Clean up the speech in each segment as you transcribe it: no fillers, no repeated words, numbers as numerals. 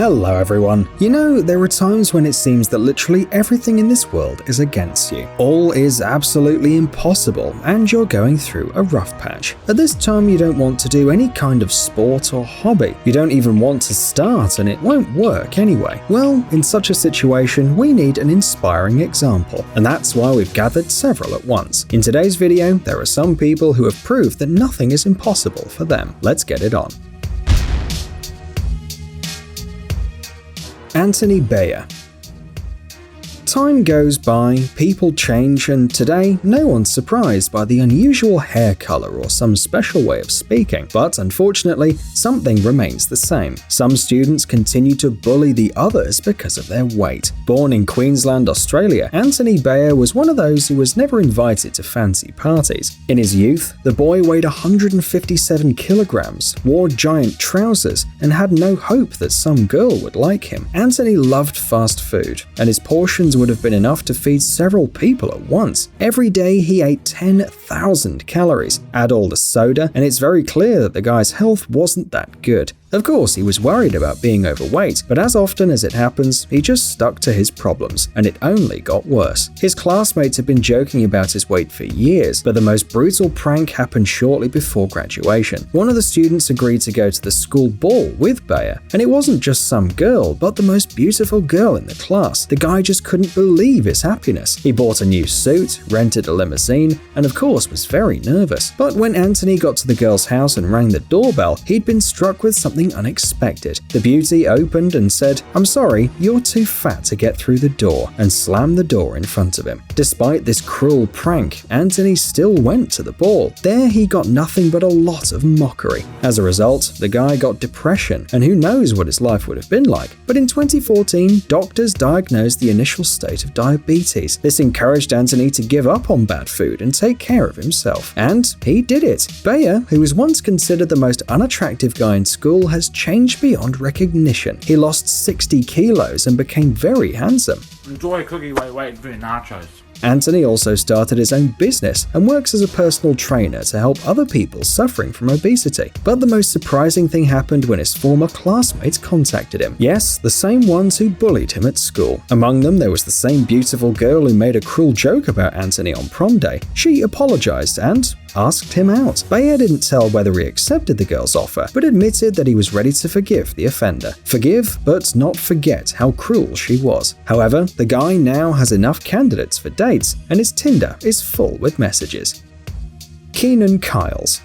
Hello everyone. You know, there are times when it seems that literally everything in this world is against you. All is absolutely impossible and you're going through a rough patch. At this time you don't want to do any kind of sport or hobby. You don't even want to start and it won't work anyway. Well, in such a situation we need an inspiring example, and that's why we've gathered several at once. In today's video, there are some people who have proved that nothing is impossible for them. Let's get it on. Anthony Bauer. Time goes by, people change, and today, no one's surprised by the unusual hair color or some special way of speaking. But unfortunately, something remains the same. Some students continue to bully the others because of their weight. Born in Queensland, Australia, Anthony Bauer was one of those who was never invited to fancy parties. In his youth, the boy weighed 157 kilograms, wore giant trousers, and had no hope that some girl would like him. Anthony loved fast food, and his portions would have been enough to feed several people at once. Every day he ate 10,000 calories. Add all the soda, and it's very clear that the guy's health wasn't that good. Of course, he was worried about being overweight, but as often as it happens, he just stuck to his problems, and it only got worse. His classmates had been joking about his weight for years, but the most brutal prank happened shortly before graduation. One of the students agreed to go to the school ball with Bauer, and it wasn't just some girl, but the most beautiful girl in the class. The guy just couldn't believe his happiness. He bought a new suit, rented a limousine, and of course was very nervous. But when Anthony got to the girl's house and rang the doorbell, he'd been struck with something unexpected. The beauty opened and said, "I'm sorry, you're too fat to get through the door," and slammed the door in front of him. Despite this cruel prank, Anthony still went to the ball. There he got nothing but a lot of mockery. As a result, the guy got depression, and who knows what his life would have been like. But in 2014, doctors diagnosed the initial state of diabetes. This encouraged Anthony to give up on bad food and take care of himself. And he did it. Bauer, who was once considered the most unattractive guy in school, has changed beyond recognition. He lost 60 kilos and became very handsome. Enjoy cookie while waiting for your nachos. Anthony also started his own business and works as a personal trainer to help other people suffering from obesity. But the most surprising thing happened when his former classmates contacted him. Yes, the same ones who bullied him at school. Among them, there was the same beautiful girl who made a cruel joke about Anthony on prom day. She apologized and asked him out. Bauer didn't tell whether he accepted the girl's offer, but admitted that he was ready to forgive the offender. Forgive, but not forget how cruel she was. However, the guy now has enough candidates for dates, and his Tinder is full with messages. Keenan Kyles.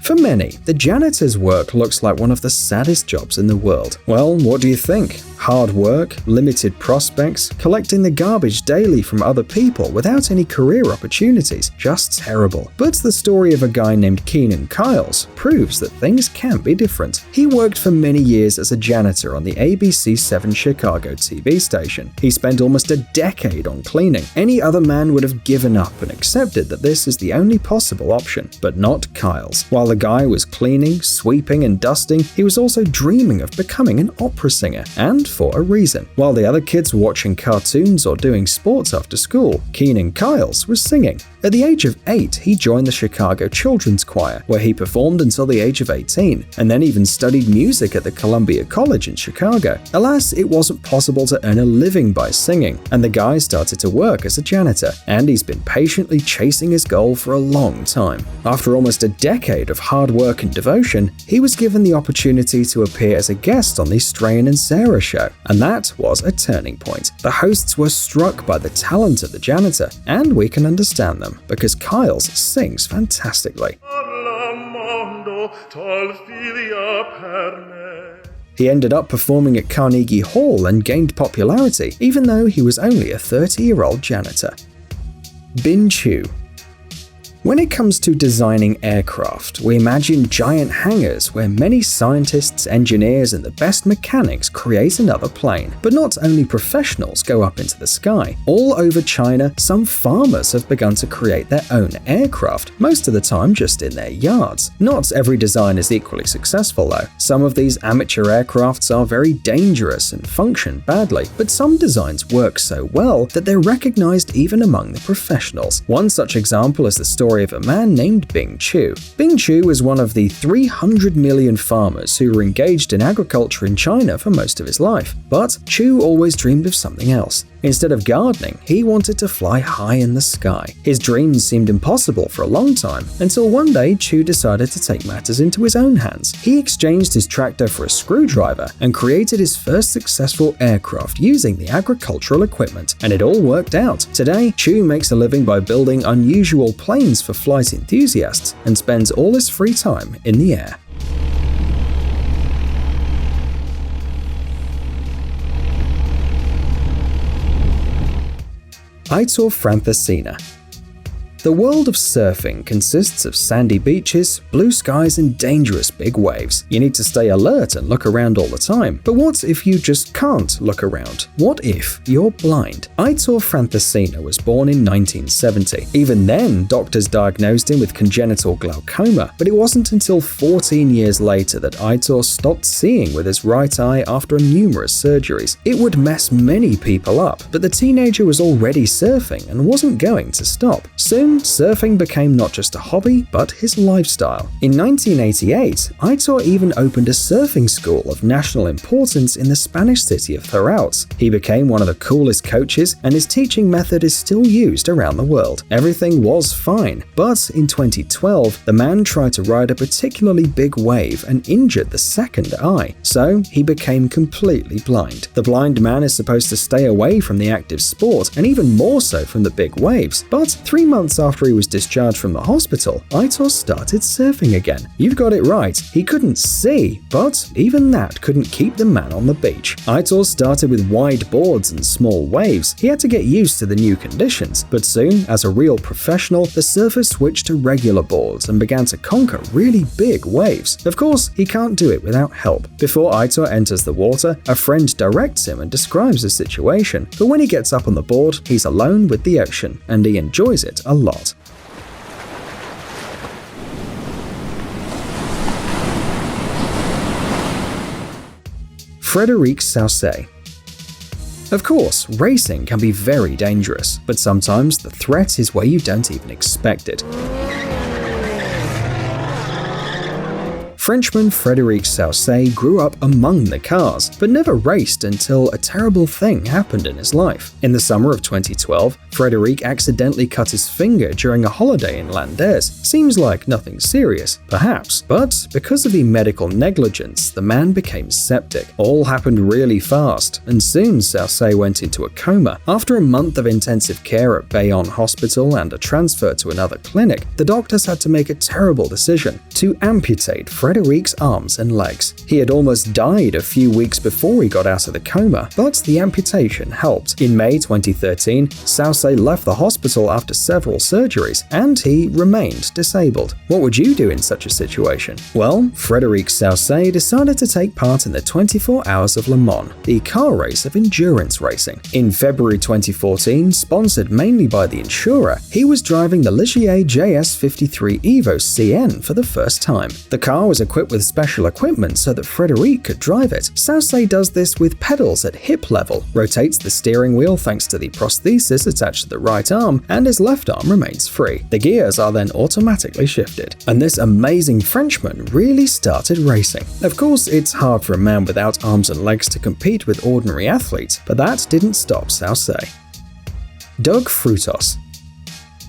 For many, the janitor's work looks like one of the saddest jobs in the world. Well, what do you think? Hard work, limited prospects, collecting the garbage daily from other people without any career opportunities. Just terrible. But the story of a guy named Keenan Kyles proves that things can be different. He worked for many years as a janitor on the ABC7 Chicago TV station. He spent almost a decade on cleaning. Any other man would have given up and accepted that this is the only possible option, but not Kyles. While the guy was cleaning, sweeping, and dusting, he was also dreaming of becoming an opera singer, and for a reason. While the other kids were watching cartoons or doing sports after school, Keenan Kyles was singing. At the age of 8, he joined the Chicago Children's Choir, where he performed until the age of 18, and then even studied music at the Columbia College in Chicago. Alas, it wasn't possible to earn a living by singing, and the guy started to work as a janitor, and he's been patiently chasing his goal for a long time. After almost a decade of hard work and devotion, he was given the opportunity to appear as a guest on the Strahan and Sarah show, and that was a turning point. The hosts were struck by the talent of the janitor, and we can understand them, because Kyles sings fantastically. He ended up performing at Carnegie Hall and gained popularity, even though he was only a 30-year-old janitor. Bin Chu. When it comes to designing aircraft, we imagine giant hangars where many scientists, engineers, and the best mechanics create another plane. But not only professionals go up into the sky. All over China, some farmers have begun to create their own aircraft, most of the time just in their yards. Not every design is equally successful though. Some of these amateur aircrafts are very dangerous and function badly, but some designs work so well that they're recognized even among the professionals. One such example is the story story of a man named Bing Chu. Bing Chu was one of the 300 million farmers who were engaged in agriculture in China for most of his life. But Chu always dreamed of something else. Instead of gardening, he wanted to fly high in the sky. His dreams seemed impossible for a long time, until one day Chu decided to take matters into his own hands. He exchanged his tractor for a screwdriver and created his first successful aircraft using the agricultural equipment, and it all worked out. Today, Chu makes a living by building unusual planes for flight enthusiasts and spends all his free time in the air. Aitor Franthesina. The world of surfing consists of sandy beaches, blue skies, and dangerous big waves. You need to stay alert and look around all the time. But what if you just can't look around? What if you're blind? Aitor Franthesina was born in 1970. Even then, doctors diagnosed him with congenital glaucoma, but it wasn't until 14 years later that Aitor stopped seeing with his right eye after numerous surgeries. It would mess many people up, but the teenager was already surfing and wasn't going to stop. Soon, surfing became not just a hobby, but his lifestyle. In 1988, Aitor even opened a surfing school of national importance in the Spanish city of Theraut. He became one of the coolest coaches, and his teaching method is still used around the world. Everything was fine, but in 2012, the man tried to ride a particularly big wave and injured the second eye, so he became completely blind. The blind man is supposed to stay away from the active sport, and even more so from the big waves, but 3 months after he was discharged from the hospital, Aitor started surfing again. You've got it right, he couldn't see, but even that couldn't keep the man on the beach. Aitor started with wide boards and small waves. He had to get used to the new conditions, but soon, as a real professional, the surfer switched to regular boards and began to conquer really big waves. Of course, he can't do it without help. Before Aitor enters the water, a friend directs him and describes the situation, but when he gets up on the board, he's alone with the ocean, and he enjoys it a lot. Frédéric Saucet. Of course, racing can be very dangerous, but sometimes the threat is where you don't even expect it. Frenchman Frédéric Saucet grew up among the cars, but never raced until a terrible thing happened in his life. In the summer of 2012, Frédéric accidentally cut his finger during a holiday in Landes. Seems like nothing serious, perhaps, but because of the medical negligence, the man became septic. All happened really fast, and soon Saucet went into a coma. After a month of intensive care at Bayonne Hospital and a transfer to another clinic, the doctors had to make a terrible decision to amputate Frédéric's arms and legs. He had almost died a few weeks before he got out of the coma, but the amputation helped. In May 2013, Saucet left the hospital after several surgeries, and he remained disabled. What would you do in such a situation? Well, Frédéric Saucet decided to take part in the 24 Hours of Le Mans, the car race of endurance racing. In February 2014, sponsored mainly by the insurer, he was driving the Ligier JS53 Evo CN for the first time. The car was equipped with special equipment so that Frédéric could drive it. Saucet does this with pedals at hip level, rotates the steering wheel thanks to the prosthesis attached to the right arm, and his left arm remains free. The gears are then automatically shifted. And this amazing Frenchman really started racing. Of course, it's hard for a man without arms and legs to compete with ordinary athletes, but that didn't stop Saucet. Doug Frutos.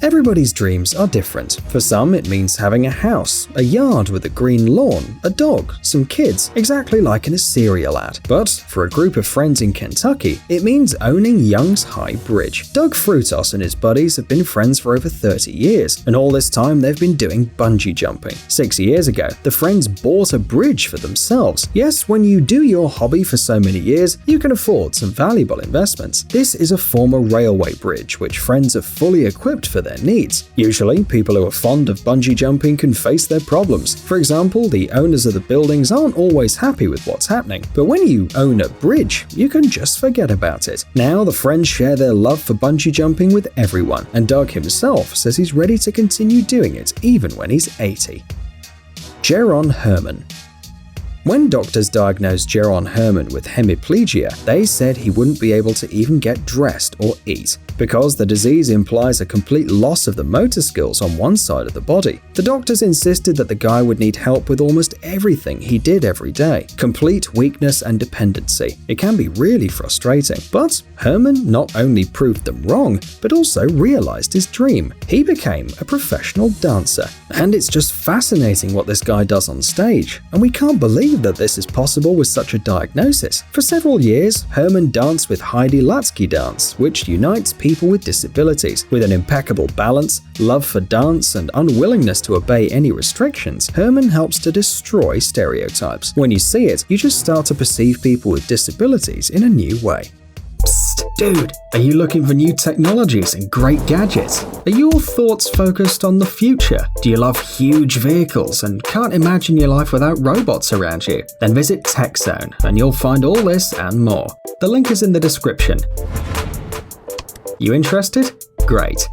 Everybody's dreams are different. For some, it means having a house, a yard with a green lawn, a dog, some kids, exactly like in a cereal ad. But for a group of friends in Kentucky, it means owning Young's High Bridge. Doug Frutos and his buddies have been friends for over 30 years, and all this time they've been doing bungee jumping. 6 years ago, the friends bought a bridge for themselves. Yes, when you do your hobby for so many years, you can afford some valuable investments. This is a former railway bridge, which friends are fully equipped for their needs. Usually, people who are fond of bungee jumping can face their problems. For example, the owners of the buildings aren't always happy with what's happening. But when you own a bridge, you can just forget about it. Now, the friends share their love for bungee jumping with everyone, and Doug himself says he's ready to continue doing it even when he's 80. Geron Hermann. When doctors diagnosed Geron Hermann with hemiplegia, they said he wouldn't be able to even get dressed or eat. because the disease implies a complete loss of the motor skills on one side of the body. The doctors insisted that the guy would need help with almost everything he did every day. Complete weakness and dependency. It can be really frustrating. But Hermann not only proved them wrong, but also realized his dream. He became a professional dancer. And it's just fascinating what this guy does on stage. And we can't believe that this is possible with such a diagnosis. For several years, Hermann danced with Heidi Latsky dance, which unites people with disabilities. With an impeccable balance, love for dance, and unwillingness to obey any restrictions, Hermann helps to destroy stereotypes. When you see it, you just start to perceive people with disabilities in a new way. Psst, dude, are you looking for new technologies and great gadgets? Are your thoughts focused on the future? Do you love huge vehicles and can't imagine your life without robots around you? Then visit TechZone and you'll find all this and more. The link is in the description. You interested? Great.